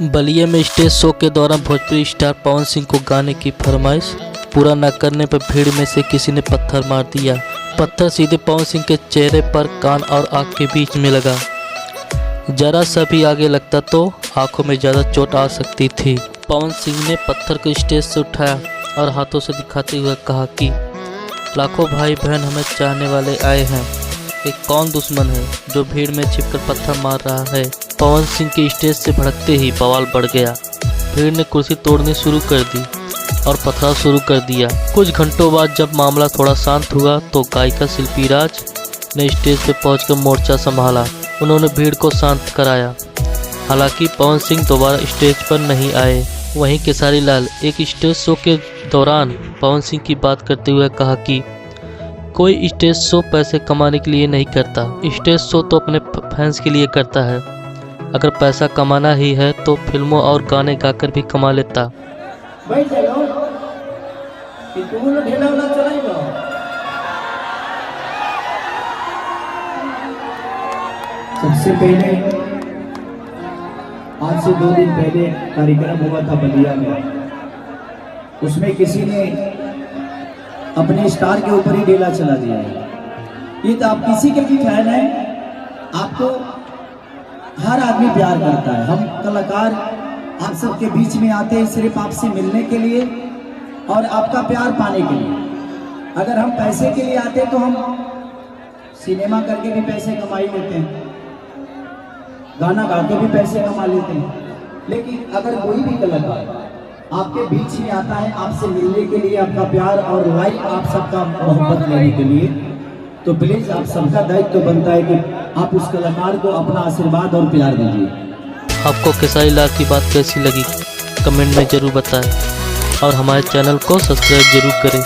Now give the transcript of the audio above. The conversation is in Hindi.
बलिया में स्टेज शो के दौरान भोजपुरी स्टार पवन सिंह को गाने की फरमाइश पूरा न करने पर भीड़ में से किसी ने पत्थर मार दिया। पत्थर सीधे पवन सिंह के चेहरे पर, कान और आंख के बीच में लगा। जरा सा भी आगे लगता तो आंखों में ज़्यादा चोट आ सकती थी। पवन सिंह ने पत्थर को स्टेज से उठाया और हाथों से दिखाते हुए कहा कि लाखों भाई बहन हमें चाहने वाले आए हैं, एक कौन दुश्मन है जो भीड़ में छिपकर पत्थर मार रहा है। पवन सिंह के स्टेज से भड़कते ही बवाल बढ़ गया। भीड़ ने कुर्सी तोड़नी शुरू कर दी और पथराव शुरू कर दिया। कुछ घंटों बाद जब मामला थोड़ा शांत हुआ तो गायिका शिल्पी राज ने स्टेज पर पहुंचकर मोर्चा संभाला। उन्होंने भीड़ को शांत कराया। हालांकि पवन सिंह दोबारा स्टेज पर नहीं आए। वहीं खेसारी लाल एक स्टेज शो के दौरान पवन सिंह की बात करते हुए कहा कि कोई स्टेज शो पैसे कमाने के लिए नहीं करता, स्टेज शो तो अपने फैंस के लिए करता है। अगर पैसा कमाना ही है तो फिल्मों और गाने गाकर भी कमा लेता। सबसे पहले आज से 2 दिन पहले कार्यक्रम हुआ था बलिया में। उसमें किसी ने अपने स्टार के ऊपर ही ढेला चला दिया है। ये तो आप किसी के भी फैन है, आपको हर आदमी प्यार करता है। हम कलाकार आप सबके बीच में आते हैं सिर्फ आपसे मिलने के लिए और आपका प्यार पाने के लिए। अगर हम पैसे के लिए आते तो हम सिनेमा करके भी पैसे कमा ही लेते हैं, गाना गा के भी पैसे कमा लेते हैं। लेकिन अगर कोई भी कलाकार आपके बीच में आता है आपसे मिलने के लिए, आपका प्यार और लाइक आप सबका मोहब्बत लेने के लिए, तो प्लीज आप सबका दायित्व बनता है कि आप उस कलाकार को अपना आशीर्वाद और प्यार दीजिए। आपको खेसारी लाल की बात कैसी लगी कमेंट में ज़रूर बताएं और हमारे चैनल को सब्सक्राइब जरूर करें।